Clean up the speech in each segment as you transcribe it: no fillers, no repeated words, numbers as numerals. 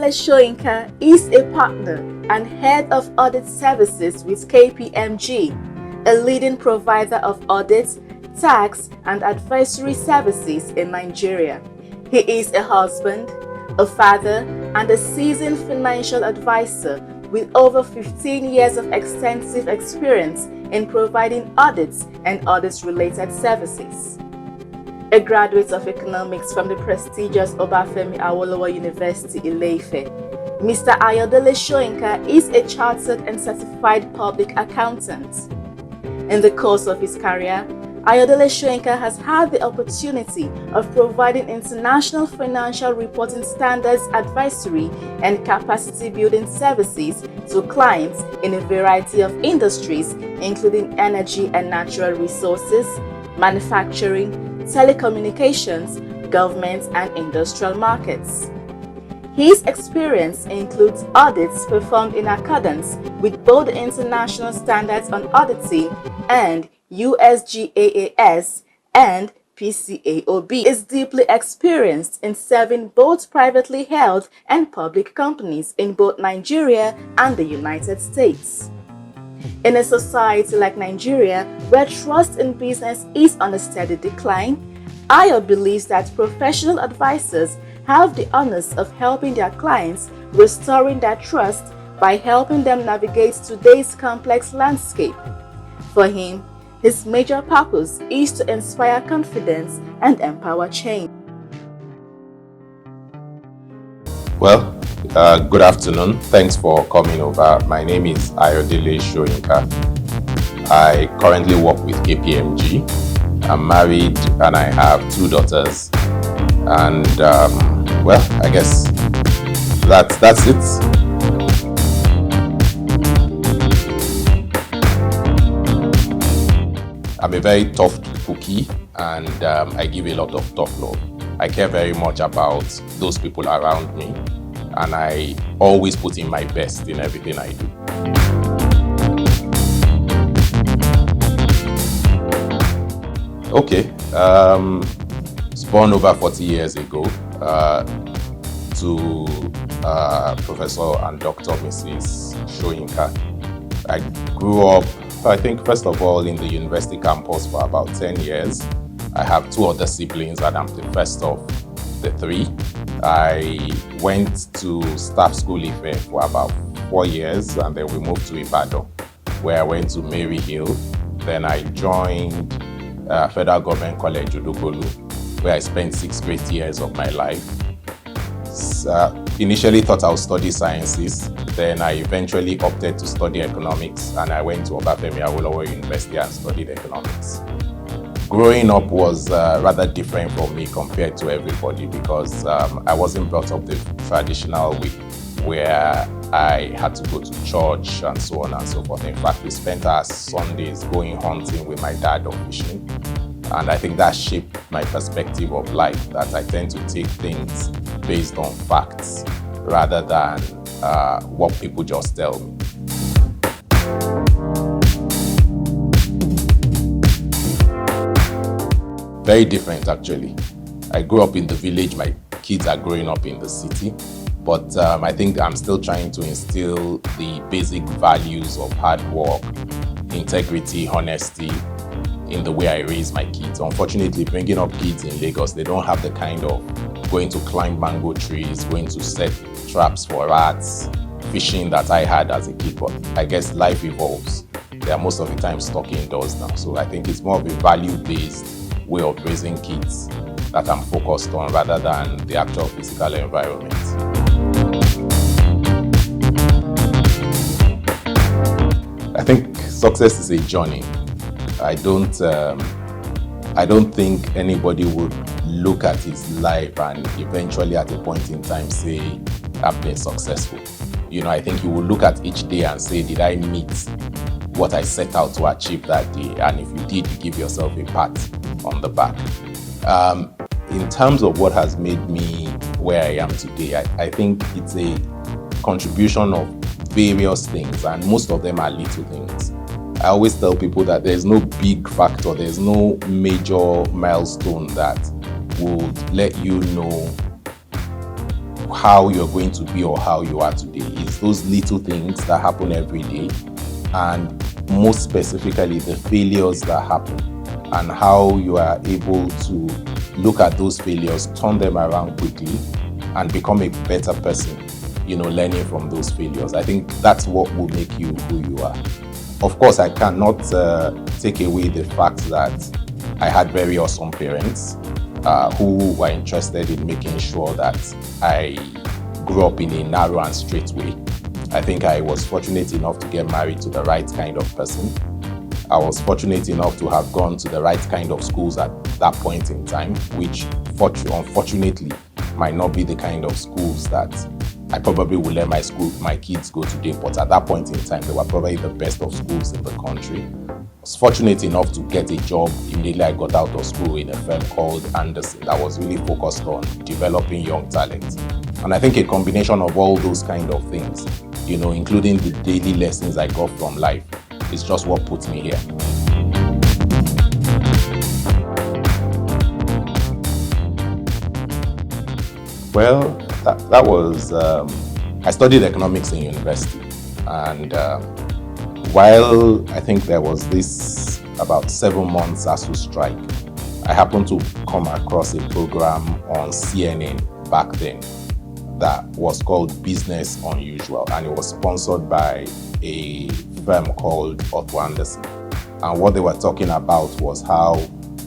Ayodele Soyinka is a partner and head of audit services with KPMG, a leading provider of audit, tax, and advisory services in Nigeria. He is a husband, a father, and a seasoned financial advisor with over 15 years of extensive experience in providing audits and audit-related services. A graduate of economics from the prestigious Obafemi Awolowo University, Ile-Ife, Mr. Ayodele Soyinka is a chartered and certified public accountant. In the course of his career, Ayodele Soyinka has had the opportunity of providing international financial reporting standards advisory and capacity building services to clients in a variety of industries, including energy and natural resources, manufacturing, telecommunications, government, and industrial markets. His experience includes audits performed in accordance with both the International Standards on Auditing and USGAAS and PCAOB. Is deeply experienced in serving both privately held and public companies in both Nigeria and the United States. In a society like Nigeria, where trust in business is on a steady decline, Ayo believes that professional advisors have the honors of helping their clients restoring their trust by helping them navigate today's complex landscape. For him, his major purpose is to inspire confidence and empower change. Well, good afternoon. Thanks for coming over. My name is Ayodele Soyinka. I currently work with KPMG. I'm married and I have 2 daughters. And well, I guess that's it. I'm a very tough cookie and I give a lot of tough love. I care very much about those people around me and I always put in my best in everything I do. Okay, was born over 40 years ago to Professor and Dr. Mrs. Soyinka. I grew up, I think, first of all, in the university campus for about 10 years. I have 2 other siblings and I'm the first of the 3. I went to staff school Ife for about 4 years and then we moved to Ibadan, where I went to Mary Hill. Then I joined Federal Government College, Udukolu, where I spent 6 great years of my life. Initially thought I would study sciences, then I eventually opted to study economics and I went to Obafemi Awolowo University and studied economics. Growing up was rather different from me compared to everybody because I wasn't brought up the traditional way where I had to go to church and so on and so forth. In fact, we spent our Sundays going hunting with my dad or fishing. And I think that shaped my perspective of life, that I tend to take things based on facts rather than what people just tell me. Very different, actually. I grew up in the village, my kids are growing up in the city, but I think I'm still trying to instill the basic values of hard work, integrity, honesty, in the way I raise my kids. Unfortunately, bringing up kids in Lagos, they don't have the kind of going to climb mango trees, going to set traps for rats, fishing that I had as a kid. But I guess life evolves. They are most of the time stuck indoors now. So I think it's more of a value-based way of raising kids that I'm focused on rather than the actual physical environment. I think success is a journey. I don't think anybody would look at his life and eventually at a point in time say, I've been successful. You know, I think you will look at each day and say, did I meet what I set out to achieve that day? And if you did, you give yourself a pat on the back. In terms of what has made me where I am today, I think it's a contribution of various things, and most of them are little things. I always tell people that there's no big factor, there's no major milestone that would let you know how you're going to be or how you are today. It's those little things that happen every day, and most specifically the failures that happen, and how you are able to look at those failures, turn them around quickly, and become a better person, learning from those failures. I think that's what will make you who you are. Of course, I cannot take away the fact that I had very awesome parents who were interested in making sure that I grew up in a narrow and straight way. I think I was fortunate enough to get married to the right kind of person. I was fortunate enough to have gone to the right kind of schools at that point in time, which unfortunately might not be the kind of schools that I probably would let my kids go today, but at that point in time, they were probably the best of schools in the country. I was fortunate enough to get a job immediately I got out of school in a firm called Anderson that was really focused on developing young talent. And I think a combination of all those kind of things, including the daily lessons I got from life, is just what put me here. Well, that was, I studied economics in university, and while I think there was this about 7 months ASU strike, I happened to come across a program on CNN back then that was called Business Unusual, and it was sponsored by a firm called Otto Anderson. And what they were talking about was how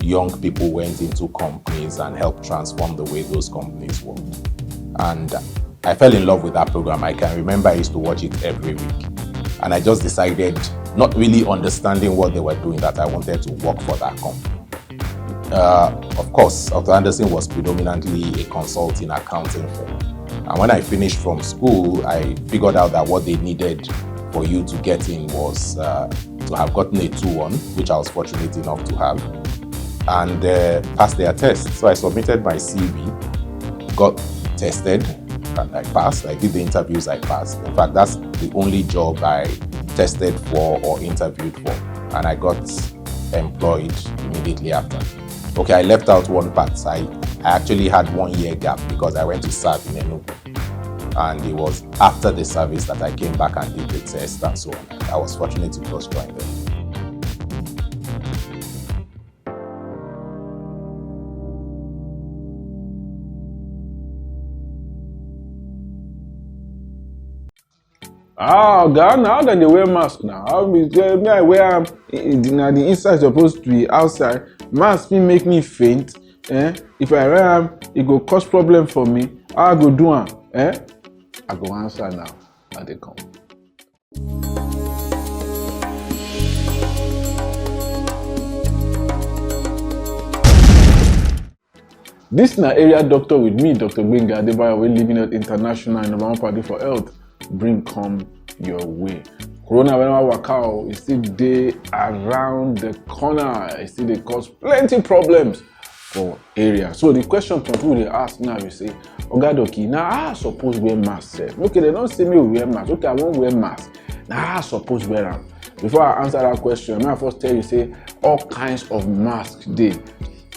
young people went into companies and helped transform the way those companies worked. And I fell in love with that program. I can remember I used to watch it every week. And I just decided, not really understanding what they were doing, that I wanted to work for that company. Of course, Otto Anderson was predominantly a consulting accounting firm. And when I finished from school, I figured out that what they needed for you to get in was to have gotten a 2-1, which I was fortunate enough to have, and passed their test. So I submitted my CV, got tested, and I passed. I did the interviews, I passed. In fact, that's the only job I tested for or interviewed for, and I got employed immediately after. Okay, I left out one part. I actually had 1 year gap because I went to serve in Enugu. And it was after the service that I came back and did the test and so on. I was fortunate to just join them. Ghana, how can they wear mask now? How me I wear the inside supposed to be outside. Mask will make me faint. If I wear them, it go cause problem for me. How I go do am? I go answer now. How they come. This na area doctor with me, Dr. Gbenga Adebayo, we living at international and number 1 party for health. Bring come your way. Corona when I walk out, it still dey around the corner. It still dey cause plenty problems for area. So the question from people they ask now, we say, Oga Doki, now I suppose wear mask. Okay, they don't say me wear mask. Okay, I won't wear mask. Now I suppose wear them. Before I answer that question, I first tell you, say, all kinds of masks dey.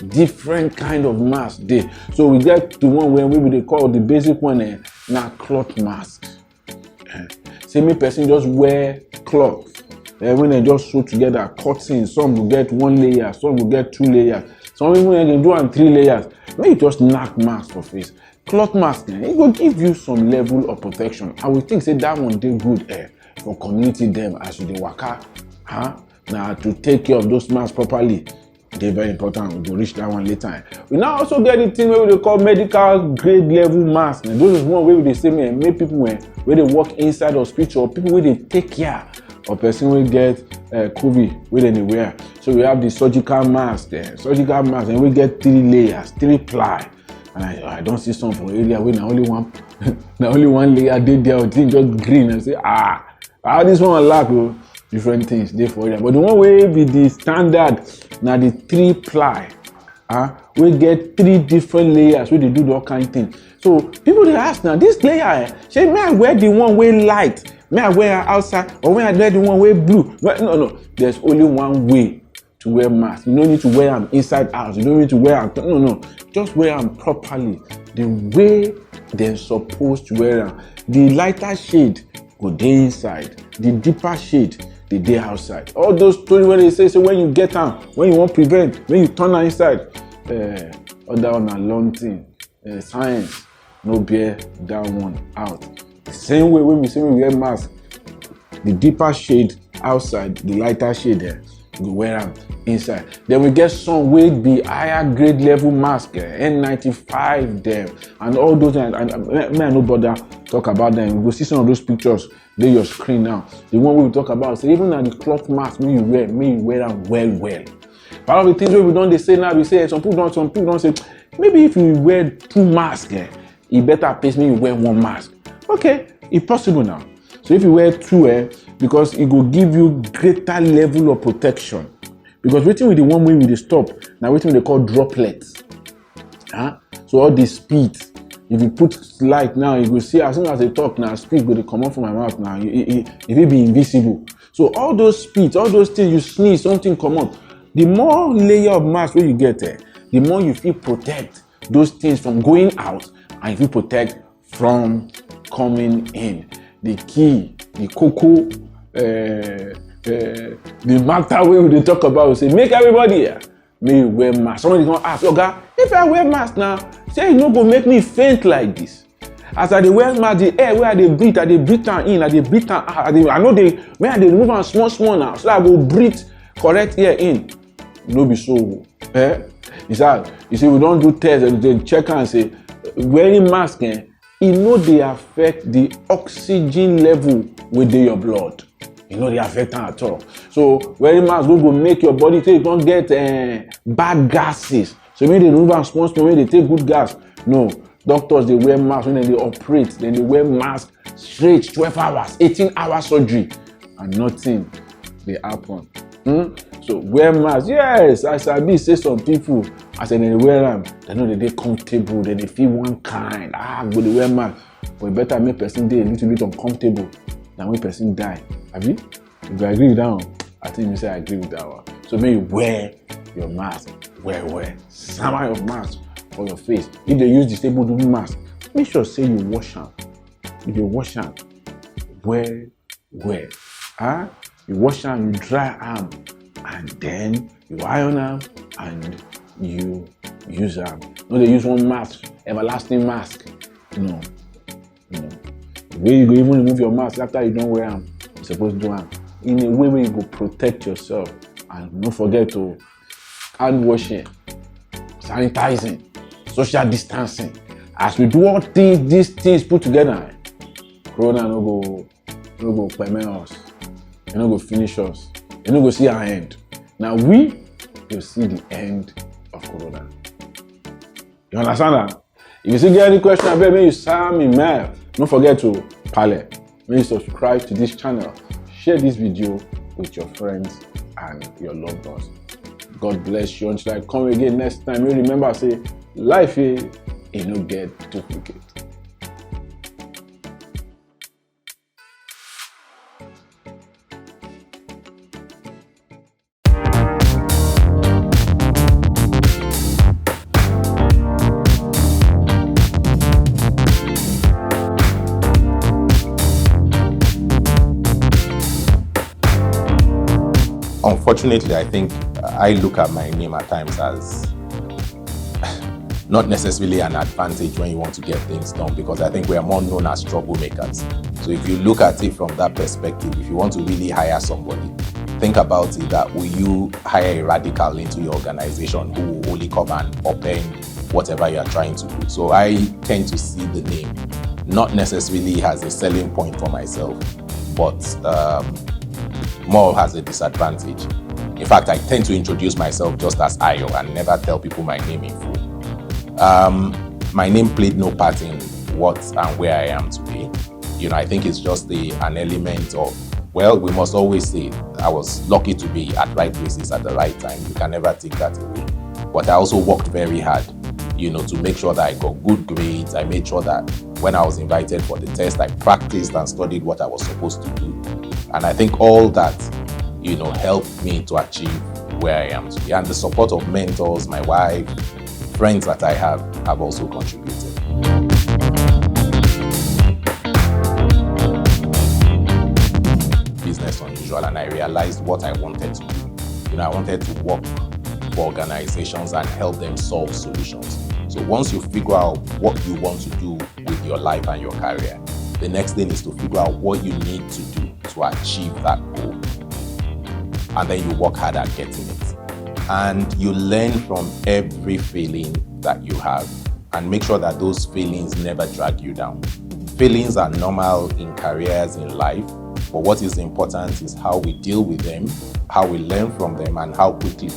Different kind of mask dey. So we get to one where we they call the basic one now cloth mask. Say me person just wear cloth. When they just sew together, cotton, some will get 1 layer, some will get 2 layers. Some people they do on 3 layers. Maybe just knock mask for face. Cloth mask, it will give you some level of protection. I would think say that one dey good for community them as you dey waka. Now to take care of those masks properly, they very important. We will reach that one later. We now also get the thing where we call medical grade level mask. And those is one way they say make people where they work inside hospital or people where they take care of person will get COVID with anywhere. So we have the surgical mask there. Surgical mask, and we get 3 layers, 3 ply. And I don't see some for area where now only one layer did there, thing just green and say, how this one lack different things there for area. But the one way be the standard now the 3 ply. We get 3 different layers where they do all kind of things. So people they ask now, this layer, say may I wear the one way light? May I wear outside or may I wear the one way blue? No. There's only one way to wear mask. You don't need to wear them inside house. You don't need to wear them. No. Just wear them properly. The way they're supposed to wear them. The lighter shade go dey inside. The deeper shade they dey outside. All those stories when they say when you get them, when you want prevent, when you turn am inside. Other one a long thing. Science no bear that one out. The same way when we say we wear mask, the deeper shade outside, the lighter shade there, we wear them inside. Then we get some wey be higher grade level mask, N95 them, and all those. And may I no bother talk about them. You go see some of those pictures dey your screen now. The one we talk about, say even na the cloth mask may you wear them well. Part of the things we don't say now, we say some people don't say maybe if you wear two masks, it better pays me you wear one mask. Okay, it's possible now. So if you wear two, because it will give you greater level of protection. Because waiting with the one way we stop, now waiting they call droplets. So all the speed, if you put light now, you will see as soon as they talk now, speed will come out from my mouth now. It will be invisible. So all those speeds, all those things, you sneeze, something come out. The more layer of mask you get, the more you feel protect those things from going out, and you feel protect from coming in. The key, the cocoa, the matter way they talk about, say make everybody may you wear mask. Somebody gonna ask, Oga, if I wear mask now, say you no go make me faint like this. As I dey wear mask, the air where I dey breathe am in, I dey breathe am out. I know when I dey remove am small now, so I go breathe correct air in. No be so. It's hard. You see, we don't do tests and they check and say wearing mask, it no dey affect the oxygen level within your blood. It no dey affect am at all. So wearing mask go make your body take don't get bad gases. So when they remove am small, when they take good gas. No, doctors they wear mask when they operate. Then they wear mask straight 12 hours, 18 hours surgery, and nothing they happen. So wear mask. Yes, I sabi say some people as they wear them, they know they comfortable, they feel one kind. Go they wear mask. But it better make person dey a little bit uncomfortable than when person die. Have you? If you agree with that one, I think you say I agree with that one. So may you wear your mask. Wear. Sama your mask for your face. If they use disabled mask, make sure say you wash them. If you wash them, wear. You wash them, you dry them, and then you iron them and you use them. No, they use one mask, everlasting mask. No. The way you go even remove your mask after you don't wear them, you're supposed to do them in a way where you go protect yourself. And don't forget to hand washing, sanitizing, social distancing. As we do all these things put together, Corona no go permit us. You no go finish us. You no go see our end. Now we will see the end of Corona. You understand that? If you still get any question, I beg you send me mail. Don't forget to May you subscribe to this channel. Share this video with your friends and your loved ones. God bless you. Until I come again next time, you remember say life is no get duplicate. Unfortunately, I think I look at my name at times as not necessarily an advantage when you want to get things done, because I think we are more known as troublemakers. So if you look at it from that perspective, if you want to really hire somebody, think about it that will you hire a radical into your organization who will only come and upend whatever you are trying to do. So I tend to see the name not necessarily as a selling point for myself, but more as a disadvantage. In fact, I tend to introduce myself just as Ayo and never tell people my name in full. My name played no part in what and where I am today. You know, I think it's just an element of, well, we must always say I was lucky to be at right places at the right time. You can never take that away. But I also worked very hard, you know, to make sure that I got good grades. I made sure that when I was invited for the test, I practiced and studied what I was supposed to do. And I think all that, you know, helped me to achieve where I am today. And the support of mentors, my wife, friends that I have also contributed. Business unusual, and I realized what I wanted to do. I wanted to work for organizations and help them solve solutions. So once you figure out what you want to do with your life and your career, the next thing is to figure out what you need to do to achieve that goal. And then you work hard at getting it. And you learn from every feeling that you have and make sure that those feelings never drag you down. Feelings are normal in careers, in life, but what is important is how we deal with them, how we learn from them, and how quickly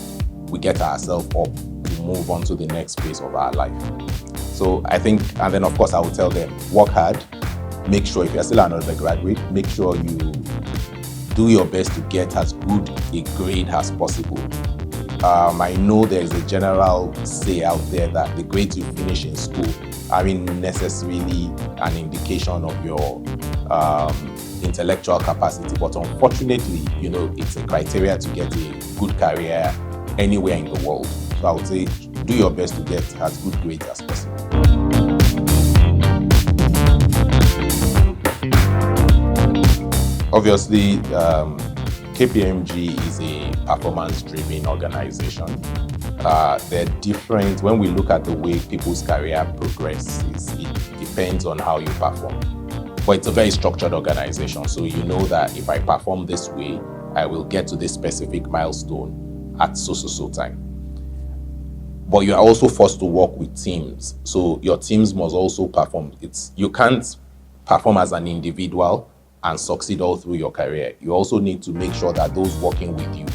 we get ourselves up to move on to the next phase of our life. So I think, and then of course I will tell them, work hard, make sure if you're still an undergraduate, make sure you do your best to get as good a grade as possible. I know there's a general say out there that the grades you finish in school aren't necessarily an indication of your intellectual capacity, but unfortunately, it's a criteria to get a good career anywhere in the world. So I would say, do your best to get as good grades as possible. Obviously, KPMG is a performance-driven organization. They're different. When we look at the way people's career progresses, it depends on how you perform. But it's a very structured organization. So you know that if I perform this way, I will get to this specific milestone at so time. But you are also forced to work with teams. So your teams must also perform. You can't perform as an individual and succeed all through your career. You also need to make sure that those working with you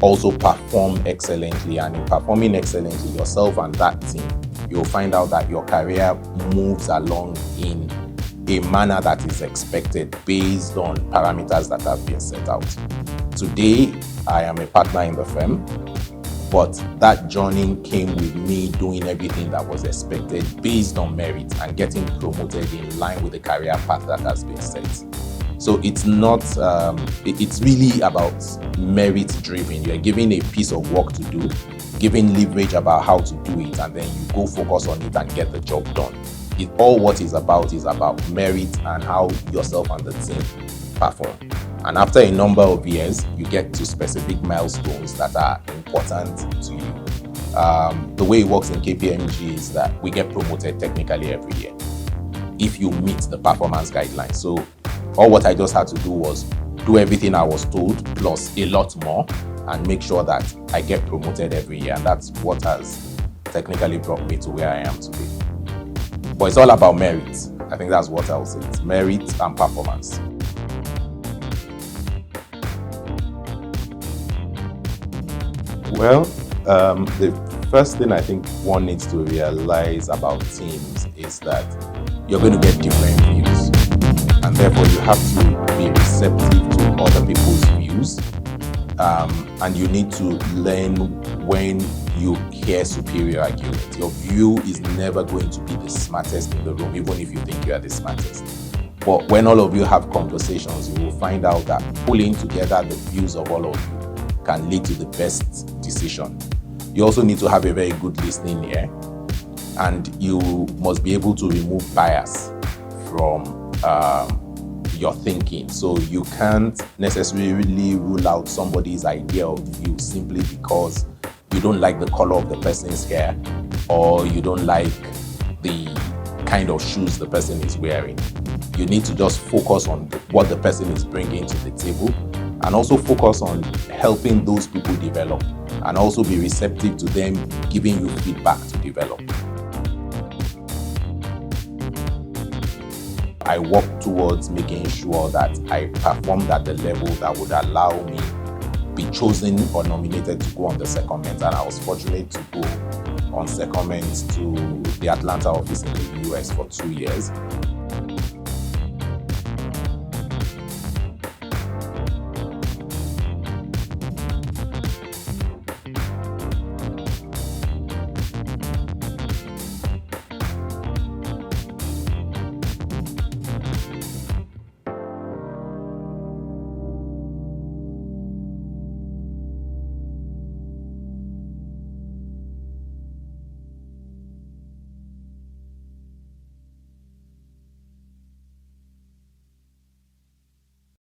also perform excellently. And in performing excellently, yourself and that team, you'll find out that your career moves along in a manner that is expected based on parameters that have been set out. Today, I am a partner in the firm, but that journey came with me doing everything that was expected based on merit and getting promoted in line with the career path that has been set. So it's not, it's really about merit driven. You're given a piece of work to do, giving leverage about how to do it, and then you go focus on it and get the job done. What is about merit and how yourself and the team perform. And after a number of years, you get to specific milestones that are important to you. The way it works in KPMG is that we get promoted technically every year if you meet the performance guidelines. So all what I just had to do was do everything I was told plus a lot more and make sure that I get promoted every year. And that's what has technically brought me to where I am today. But it's all about merit. I think that's what I would say. It's merit and performance. Well, the first thing I think one needs to realize about teams is that you're going to get different views. And therefore, you have to be receptive to other people's views. And you need to learn when you hear superior argument. Your view is never going to be the smartest in the room, even if you think you are the smartest. But when all of you have conversations, you will find out that pulling together the views of all of you can lead to the best decision. You also need to have a very good listening ear, and you must be able to remove bias from your thinking. So you can't necessarily rule out somebody's idea of view simply because you don't like the color of the person's hair or you don't like the kind of shoes the person is wearing. You need to just focus on what the person is bringing to the table and also focus on helping those people develop and also be receptive to them giving you feedback to develop. I work towards making sure that I performed at the level that would allow me be chosen or nominated to go on the secondment, and I was fortunate to go on secondment to the Atlanta office in the US for 2 years.